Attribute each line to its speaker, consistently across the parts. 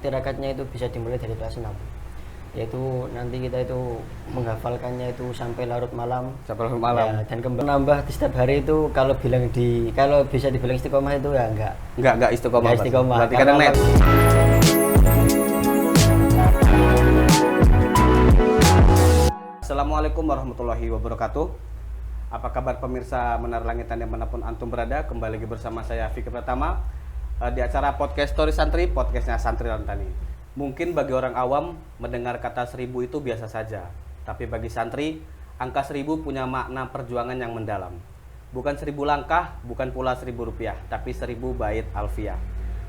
Speaker 1: tirakatnya itu bisa dimulai dari kelas 6. Yaitu nanti kita itu menghafalkannya itu sampai larut malam.
Speaker 2: Sampai larut malam.
Speaker 1: Ya, dan kembali nambah di setiap hari itu kalau bisa dibilang istiqomah itu ya
Speaker 2: enggak istiqomah.
Speaker 1: Enggak istiqomah.
Speaker 2: Berarti kadang net. Assalamualaikum warahmatullahi wabarakatuh. Apa kabar pemirsa Menara Langitan dimanapun antum berada? Kembali lagi bersama saya Fikri Pratama di acara podcast Story Santri, podcastnya Santri Lantani. Mungkin bagi orang awam mendengar kata 1000 itu biasa saja, tapi bagi santri angka 1000 punya makna perjuangan yang mendalam. Bukan 1000 langkah, bukan pula 1000 rupiah, tapi 1000 bait alfiah.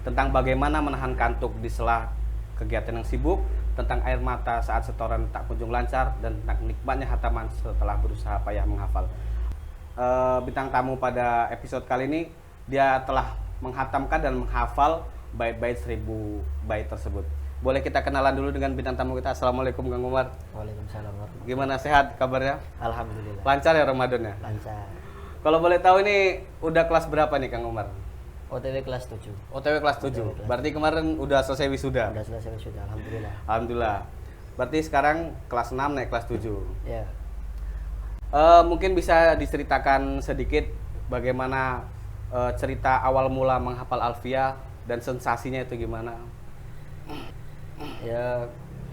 Speaker 2: Tentang bagaimana menahan kantuk di sela kegiatan yang sibuk, tentang air mata saat setoran tak kunjung lancar, dan tentang nikmatnya hataman setelah berusaha payah menghafal. Bintang tamu pada episode kali ini, dia telah menghatamkan dan menghafal bait-bait 1000 bait tersebut. Boleh kita kenalan dulu dengan bintang tamu kita. Assalamualaikum Kang Umar.
Speaker 1: Waalaikumsalam warahmatullahi.
Speaker 2: Gimana, sehat kabarnya?
Speaker 1: Alhamdulillah.
Speaker 2: Lancar ya Ramadannya?
Speaker 1: Lancar.
Speaker 2: Kalau boleh tahu ini udah kelas berapa nih Kang Umar?
Speaker 1: OTW kelas 7.
Speaker 2: OTW kelas 7. Berarti kemarin udah selesai wisuda?
Speaker 1: Udah selesai wisuda, alhamdulillah.
Speaker 2: Alhamdulillah. Berarti sekarang kelas 6 naik kelas 7.
Speaker 1: Ya.
Speaker 2: Mungkin bisa diceritakan sedikit bagaimana cerita awal mula menghafal alfiah dan sensasinya itu gimana?
Speaker 1: Ya,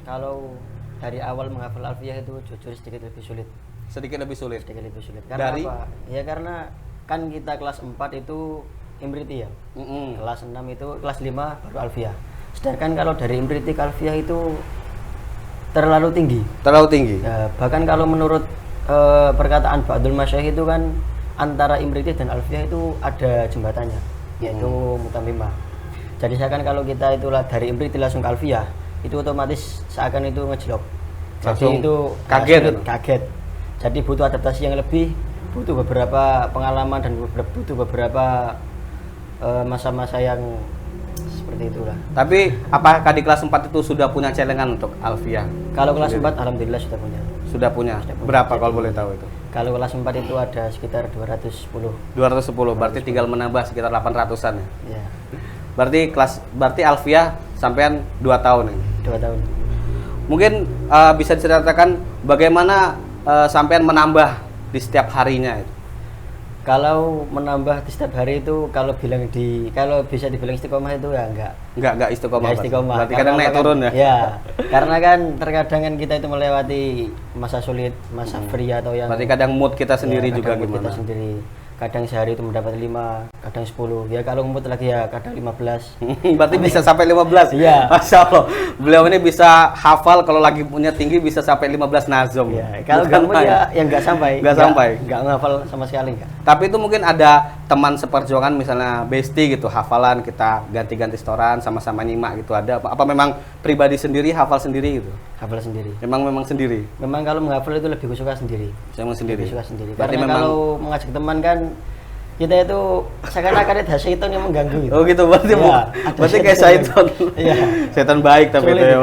Speaker 1: kalau dari awal menghafal alfiah itu jujur sedikit lebih sulit.
Speaker 2: Sedikit lebih sulit.
Speaker 1: Sedikit lebih sulit. Karena
Speaker 2: dari
Speaker 1: apa? Ya karena kan kita kelas 4 itu Imriti ya. Kelas 6 itu kelas 5 baru alfiah. Sedangkan kalau dari Imriti ke alfiah itu terlalu tinggi.
Speaker 2: Terlalu tinggi.
Speaker 1: Ya, bahkan kalau menurut perkataan Ba'dul Masyayikh itu kan antara Imriti dan alfiah itu ada jembatannya, yaitu mutammimah. Jadi seakan kalau kita itulah dari Imriti langsung ke alfiah, itu otomatis seakan itu ngejlok. Jadi itu kaget. Jadi butuh adaptasi yang lebih, butuh beberapa pengalaman dan butuh beberapa masa-masa yang seperti itulah.
Speaker 2: Tapi apakah di kelas 4 itu sudah punya celengan untuk alfiah?
Speaker 1: Kalau kelas 4 alhamdulillah sudah punya.
Speaker 2: Sudah punya. Berapa kalau boleh tahu itu?
Speaker 1: Kalau kelas 4 itu ada sekitar 210.
Speaker 2: 210, berarti tinggal menambah sekitar 800-an ya.
Speaker 1: Ya.
Speaker 2: Berarti alfiah sampean 2 tahun ini.
Speaker 1: 2 tahun.
Speaker 2: Mungkin bisa diceritakan bagaimana sampean menambah di setiap harinya itu.
Speaker 1: Kalau menambah di setiap hari itu kalau bisa dibilang istiqomah itu ya enggak
Speaker 2: istiqomah.
Speaker 1: Istiqomah.
Speaker 2: Berarti kadang naik turun ya.
Speaker 1: Ya. Karena kan terkadang kan kita itu melewati masa sulit, masa free atau yang
Speaker 2: berarti kadang mood kita sendiri
Speaker 1: ya,
Speaker 2: juga
Speaker 1: mood
Speaker 2: gimana?
Speaker 1: Kita sendiri. Kadang sehari itu mendapat 5, kadang 10. Ya kalau mood lagi ya kadang 15.
Speaker 2: Berarti bisa sampai 15.
Speaker 1: Iya.
Speaker 2: Masya Allah. Beliau ini bisa hafal kalau lagi punya tinggi bisa sampai 15 nazom.
Speaker 1: Ya, kalau enggak mood ya enggak sampai. Enggak ngafal sama sekali enggak.
Speaker 2: Tapi itu mungkin ada teman seperjuangan misalnya bestie gitu, hafalan kita ganti-ganti setoran sama-sama nyimak gitu, ada apa memang pribadi sendiri hafal sendiri gitu?
Speaker 1: Hafal sendiri.
Speaker 2: Memang sendiri.
Speaker 1: Memang kalau menghafal itu lebih suka sendiri.
Speaker 2: Memang sendiri.
Speaker 1: Lebih suka sendiri.
Speaker 2: Berarti
Speaker 1: karena
Speaker 2: memang
Speaker 1: kalau mengajak teman kan kita itu seakan-akan ada syaitan yang mengganggu gitu.
Speaker 2: Oh gitu, berarti
Speaker 1: ya,
Speaker 2: berarti kayak syaitan.
Speaker 1: Iya.
Speaker 2: Syaitan baik tapi itu ya.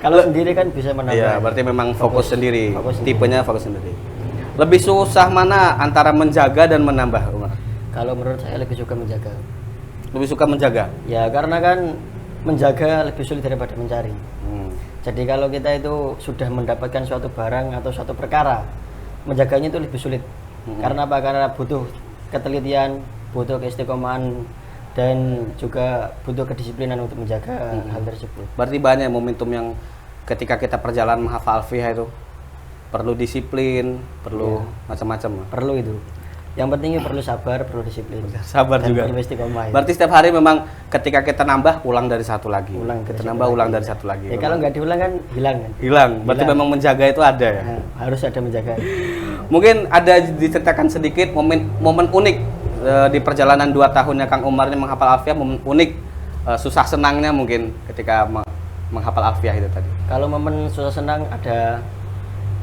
Speaker 1: Kalau sendiri kan bisa menambah.
Speaker 2: Iya, berarti memang fokus sendiri. Tipenya fokus sendiri. Lebih susah mana antara menjaga dan menambah, Umar?
Speaker 1: Kalau menurut saya lebih suka menjaga.
Speaker 2: Lebih suka menjaga?
Speaker 1: Ya, karena kan menjaga lebih sulit daripada mencari. Jadi kalau kita itu sudah mendapatkan suatu barang atau suatu perkara, menjaganya itu lebih sulit. Karena apa? Karena butuh ketelitian, butuh keistiqomahan, dan juga butuh kedisiplinan untuk menjaga hal tersebut.
Speaker 2: Berarti banyak momentum yang ketika kita perjalanan menghafal alfiah itu perlu disiplin, perlu macam-macam.
Speaker 1: Perlu itu. Yang penting perlu sabar, perlu disiplin.
Speaker 2: Sabar
Speaker 1: dan
Speaker 2: juga.
Speaker 1: Perlu istiqomah.
Speaker 2: Berarti setiap hari memang ketika kita nambah ulang dari satu lagi. Ulang dari satu lagi.
Speaker 1: Ya, kalau nggak diulang kan hilang kan.
Speaker 2: Hilang. Berarti memang menjaga itu ada ya.
Speaker 1: Nah, harus ada menjaga.
Speaker 2: Mungkin ada diceritakan sedikit momen unik di perjalanan 2 tahunnya Kang Umar ini menghafal alfiah, momen unik susah senangnya mungkin ketika menghafal alfiah itu tadi.
Speaker 1: Kalau momen susah senang ada.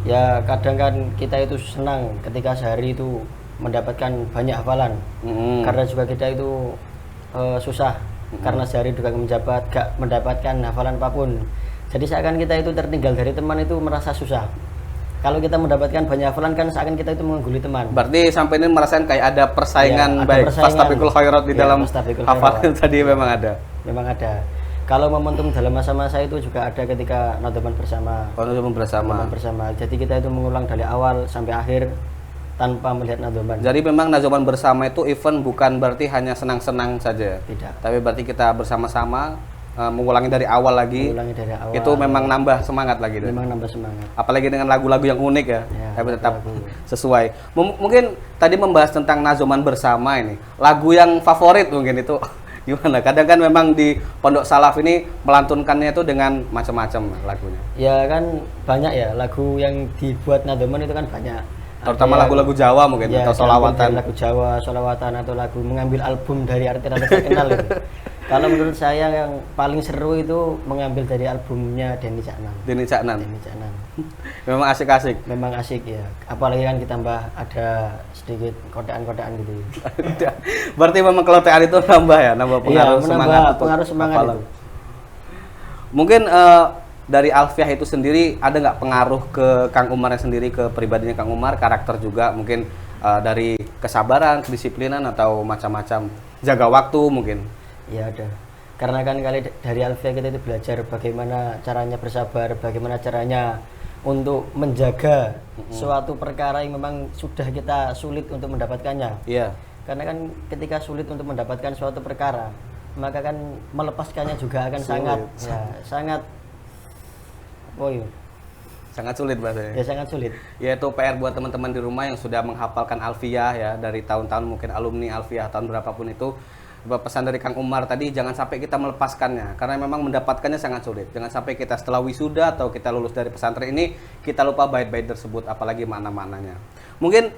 Speaker 1: Ya kadang kan kita itu senang ketika sehari itu mendapatkan banyak hafalan. Karena juga kita itu susah karena sehari juga menjabat gak mendapatkan hafalan apapun. Jadi seakan kita itu tertinggal dari teman itu merasa susah. Kalau kita mendapatkan banyak hafalan kan seakan kita itu mengungguli teman.
Speaker 2: Berarti sampai ini merasakan kayak ada persaingan
Speaker 1: ya,
Speaker 2: baik fastabiqul khairat di dalam hafalan tadi memang ada.
Speaker 1: Memang ada. Kalau momentum dalam masa-masa itu juga ada ketika nadoman bersama.
Speaker 2: Nadoman bersama.
Speaker 1: Nadoman bersama. Jadi kita itu mengulang dari awal sampai akhir tanpa melihat nadoman.
Speaker 2: Jadi memang nadoman bersama itu event bukan berarti hanya senang-senang saja.
Speaker 1: Tidak.
Speaker 2: Tapi berarti kita bersama-sama mengulangi dari awal lagi.
Speaker 1: Mengulangi dari awal.
Speaker 2: Itu memang nambah semangat lagi.
Speaker 1: Memang nambah semangat.
Speaker 2: Apalagi dengan lagu-lagu yang unik ya. Tapi tetap
Speaker 1: lagu.
Speaker 2: Sesuai. Mungkin tadi membahas tentang nadoman bersama ini. Lagu yang favorit mungkin itu gimana? Kadang kan memang di Pondok Salaf ini melantunkannya itu dengan macam-macam lagunya.
Speaker 1: Ya kan banyak ya lagu yang dibuat nadoman itu kan banyak.
Speaker 2: Terutama lagu-lagu Jawa mungkin
Speaker 1: ya,
Speaker 2: atau solawatan.
Speaker 1: Lagu Jawa, solawatan atau lagu mengambil album dari artis-artis terkenal itu. Kalau menurut saya yang paling seru itu mengambil dari albumnya Denny Caknan.
Speaker 2: Denny Caknan.
Speaker 1: Denny Caknan.
Speaker 2: Memang asik-asik.
Speaker 1: Memang asik ya. Apalagi kan ditambah ada sedikit kodaan-kodaan gitu.
Speaker 2: Berarti memang kelotean itu nambah ya, nambah pengaruh semangat.
Speaker 1: Pengaruh semangat itu.
Speaker 2: Mungkin dari Alfiah itu sendiri ada nggak pengaruh ke Kang Umarnya sendiri, ke pribadinya Kang Umar, karakter juga mungkin dari kesabaran, kedisiplinan atau macam-macam, jaga waktu mungkin?
Speaker 1: Ya ada. Karena kan dari Alfiah kita itu belajar bagaimana caranya bersabar, bagaimana caranya untuk menjaga suatu perkara yang memang sudah kita sulit untuk mendapatkannya.
Speaker 2: Iya.
Speaker 1: Karena kan ketika sulit untuk mendapatkan suatu perkara, maka kan melepaskannya juga akan sangat
Speaker 2: sangat sulit bahasanya.
Speaker 1: Ya sangat sulit.
Speaker 2: Yaitu PR buat teman-teman di rumah yang sudah menghafalkan Alfiah ya dari tahun-tahun, mungkin alumni Alfiah tahun berapapun itu. Pesan dari Kang Umar tadi, jangan sampai kita melepaskannya karena memang mendapatkannya sangat sulit. Jangan sampai kita setelah wisuda atau kita lulus dari pesantren ini kita lupa bait-bait tersebut, apalagi makna-maknanya. Mungkin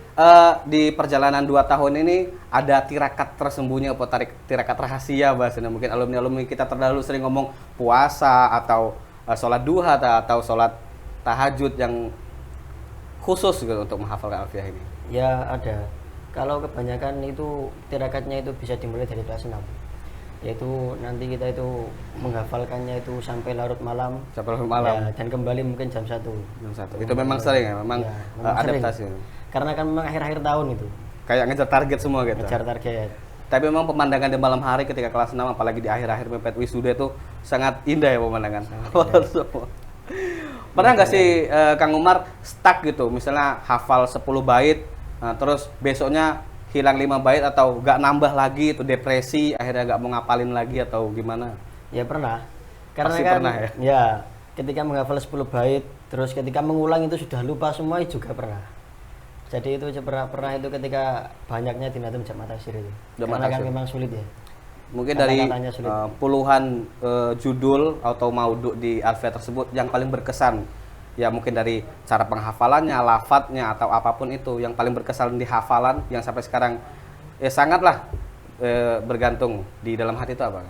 Speaker 2: di perjalanan 2 tahun ini ada tirakat tersembunyi atau tirakat rahasia bahasanya. Mungkin alumni-alumni kita terdahulu sering ngomong puasa atau sholat duha atau sholat tahajud yang khusus gitu untuk menghafalkan Alfiah ini.
Speaker 1: Ya ada. Kalau kebanyakan itu tirakatnya itu bisa dimulai dari kelas 6. Yaitu nanti kita itu menghafalkannya itu sampai larut malam.
Speaker 2: Sampai larut malam.
Speaker 1: Ya, dan kembali mungkin jam 1.
Speaker 2: Jam 1. Itu memang sering ya, memang adaptasi.
Speaker 1: Sering. Karena kan memang akhir-akhir tahun itu.
Speaker 2: Kayak ngejar target semua gitu.
Speaker 1: Ngejar target.
Speaker 2: Tapi memang pemandangan di malam hari ketika kelas 6 apalagi di akhir-akhir mepet wisuda itu sangat indah ya pemandangan. Pernah nggak sih Kang Umar stuck gitu, misalnya hafal 10 bait, nah, terus besoknya hilang 5 bait atau nggak nambah lagi, itu depresi, akhirnya nggak mau ngapalin lagi atau gimana?
Speaker 1: Ya pernah. Karena
Speaker 2: pasti
Speaker 1: kan,
Speaker 2: pernah ya?
Speaker 1: Ya, ketika menghafal 10 bait, terus ketika mengulang itu sudah lupa semua juga pernah. Jadi itu pernah itu ketika banyaknya di Nadum Jamak Taksir itu. Karena kan memang sulit ya.
Speaker 2: Mungkin dari puluhan judul atau maudhu di Alfiah tersebut yang paling berkesan, ya mungkin dari cara penghafalannya, lafadznya atau apapun itu yang paling berkesan di hafalan yang sampai sekarang ya sangatlah bergantung di dalam hati itu apa?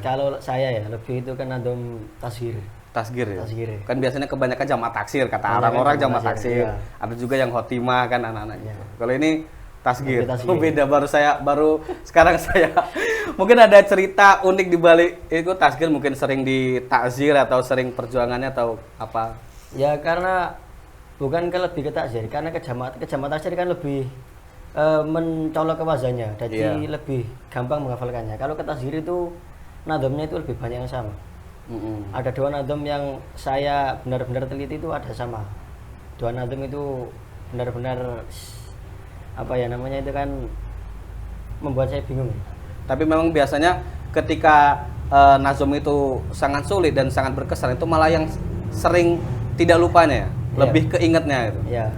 Speaker 1: Kalau saya ya lebih itu kan Nadum Tasghir.
Speaker 2: Tasghir ya?
Speaker 1: Tasghir.
Speaker 2: Kan biasanya kebanyakan jamak taksir, kata orang-orang jamak taksir. Ya. Ada juga yang khotimah kan anak-anaknya. Ya. Kalau ini Tasghir. Oh, beda, baru sekarang saya. Mungkin ada cerita unik di balik itu Tasghir, mungkin sering ditakzir atau sering perjuangannya atau apa?
Speaker 1: Ya karena bukan lebih ke takzir, karena ke jamak taksir kan lebih mencolok ke wazannya, jadi lebih gampang menghafalkannya. Kalau ke tasghir itu nadomnya itu lebih banyak yang sama. Ada 2 nadom yang saya benar-benar teliti itu ada sama. 2 nadom itu benar-benar apa ya namanya itu kan membuat saya bingung.
Speaker 2: Tapi memang biasanya ketika nazom itu sangat sulit dan sangat berkesan, itu malah yang sering tidak lupanya, lebih keingetnya itu.
Speaker 1: Ya.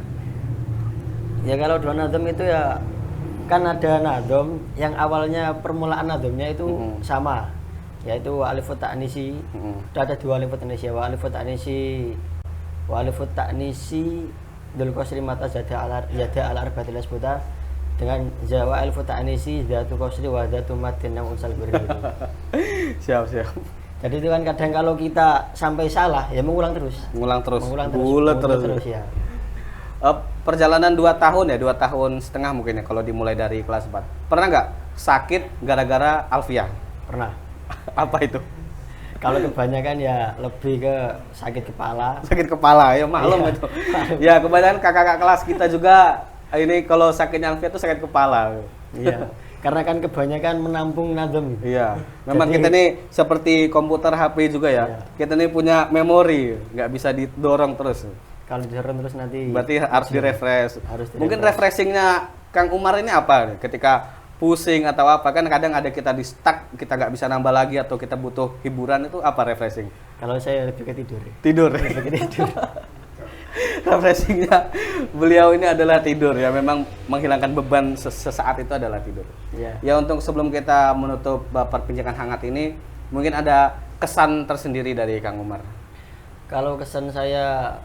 Speaker 1: Ya kalau 2 nadom itu ya kan ada nadom yang awalnya permulaan nadomnya itu sama, yaitu alifut ta'nisi. Ada 2 alifut ta'nisi, wa alifut ta'nisi Dul Qasri mata zada ala arba'atil asbuta dengan jawa alifut ta'nisi zatu qasri wa zatu maddin yang unsal beri.
Speaker 2: Siap.
Speaker 1: Jadi itu kan kadang kalau kita sampai salah ya mengulang terus ya.
Speaker 2: Perjalanan 2 tahun ya, 2 tahun setengah mungkin ya kalau dimulai dari kelas 4. Pernah nggak sakit gara-gara Alfiah?
Speaker 1: Pernah.
Speaker 2: Apa itu?
Speaker 1: Kalau kebanyakan ya lebih ke sakit kepala.
Speaker 2: Sakit kepala ya, maklum itu. Ya kebanyakan kakak-kakak kelas kita juga ini kalau sakitnya Alfiah itu sakit kepala.
Speaker 1: Iya. Karena kan kebanyakan menampung nazam.
Speaker 2: Iya, memang
Speaker 1: Jadi-
Speaker 2: kita nih seperti komputer HP juga ya.
Speaker 1: Iya.
Speaker 2: Kita nih punya memori, nggak bisa didorong terus.
Speaker 1: Kalau didorong terus nanti
Speaker 2: Berarti harus direfresh.
Speaker 1: Harus
Speaker 2: Mungkin
Speaker 1: direfresh.
Speaker 2: refreshingnya Kang Umar ini apa nih? Ketika pusing atau apa, kan kadang ada kita di stuck, kita nggak bisa nambah lagi atau kita butuh hiburan, itu apa refreshing?
Speaker 1: Kalau saya lebih ke tidur.
Speaker 2: Tidur.
Speaker 1: Lebih ke tidur.
Speaker 2: Refreshingnya beliau ini adalah tidur ya, memang menghilangkan beban sesaat itu adalah tidur.
Speaker 1: Iya.
Speaker 2: Ya, untuk sebelum kita menutup perbincangan hangat ini, mungkin ada kesan tersendiri dari Kang Umar.
Speaker 1: Kalau kesan saya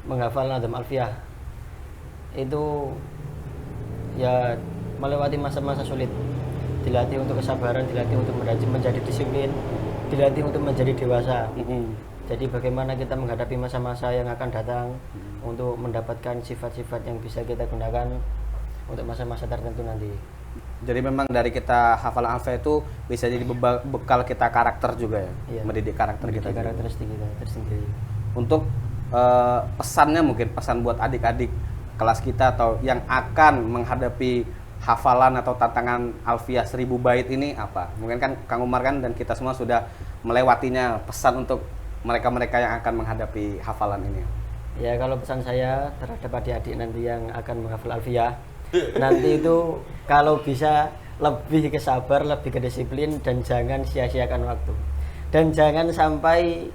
Speaker 1: menghafal Nazam Alfiyah itu ya melewati masa-masa sulit, dilatih untuk kesabaran, dilatih untuk menjadi disiplin, dilatih untuk menjadi dewasa. Jadi bagaimana kita menghadapi masa-masa yang akan datang untuk mendapatkan sifat-sifat yang bisa kita gunakan untuk masa-masa tertentu nanti.
Speaker 2: Jadi memang dari kita hafal Alfiyah itu bisa jadi bekal kita karakter juga ya,
Speaker 1: Iya.
Speaker 2: mendidik karakter kita juga.
Speaker 1: Karakteristik kita tersendiri.
Speaker 2: Untuk pesannya, mungkin pesan buat adik-adik kelas kita atau yang akan menghadapi hafalan atau tantangan Alfiyah 1000 bait ini apa? Mungkin kan Kang Umar kan dan kita semua sudah melewatinya, pesan untuk mereka-mereka yang akan menghadapi hafalan ini.
Speaker 1: Ya kalau pesan saya terhadap adik-adik nanti yang akan menghafal Alfiyah, nanti itu kalau bisa lebih ke sabar, lebih ke disiplin, dan jangan sia-siakan waktu. Dan jangan sampai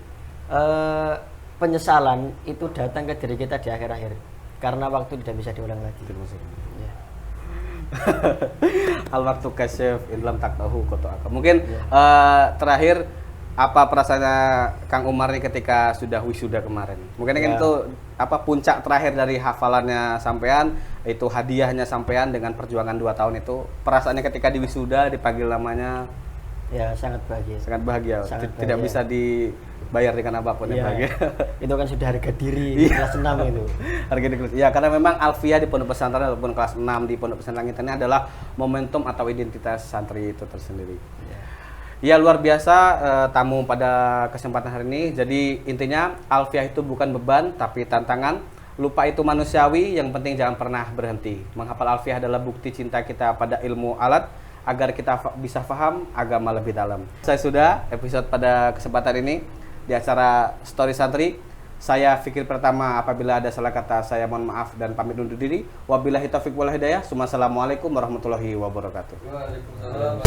Speaker 1: penyesalan itu datang ke diri kita di akhir-akhir, karena waktu tidak bisa diulang lagi. Ya.
Speaker 2: Al waktu kasyaf in lam taktahu qata'aka. Mungkin terakhir, apa perasaannya Kang Umar nih ketika sudah wisuda kemarin? Mungkin kan
Speaker 1: Ya.
Speaker 2: itu apa puncak terakhir dari hafalannya sampean, itu hadiahnya sampean dengan perjuangan 2 tahun itu. Perasaannya ketika di wisuda dipanggil namanya
Speaker 1: Ya sangat bahagia.
Speaker 2: sangat bahagia.
Speaker 1: Sangat
Speaker 2: Tidak
Speaker 1: bahagia.
Speaker 2: bisa dibayar dengan apapun yang
Speaker 1: Ya,
Speaker 2: bahagia.
Speaker 1: itu kan sudah harga diri di kelas 6 itu.
Speaker 2: Harga di kelas. Ya, karena memang Alfiyah di pondok pesantren ataupun kelas 6 di pondok pesantren kita ini adalah momentum atau identitas santri itu tersendiri. Ya, luar biasa tamu pada kesempatan hari ini. Jadi intinya Alfiyah itu bukan beban tapi tantangan. Lupa itu manusiawi, yang penting jangan pernah berhenti. Menghafal Alfiyah adalah bukti cinta kita pada ilmu alat agar kita bisa paham agama lebih dalam. Saya sudah episode pada kesempatan ini di acara Story Santri. Saya Fikri Pertama, apabila ada salah kata saya mohon maaf dan pamit undur diri. Wabillahi taufiq wal hidayah. Assalamualaikum warahmatullahi wabarakatuh.
Speaker 3: Waalaikumsalam.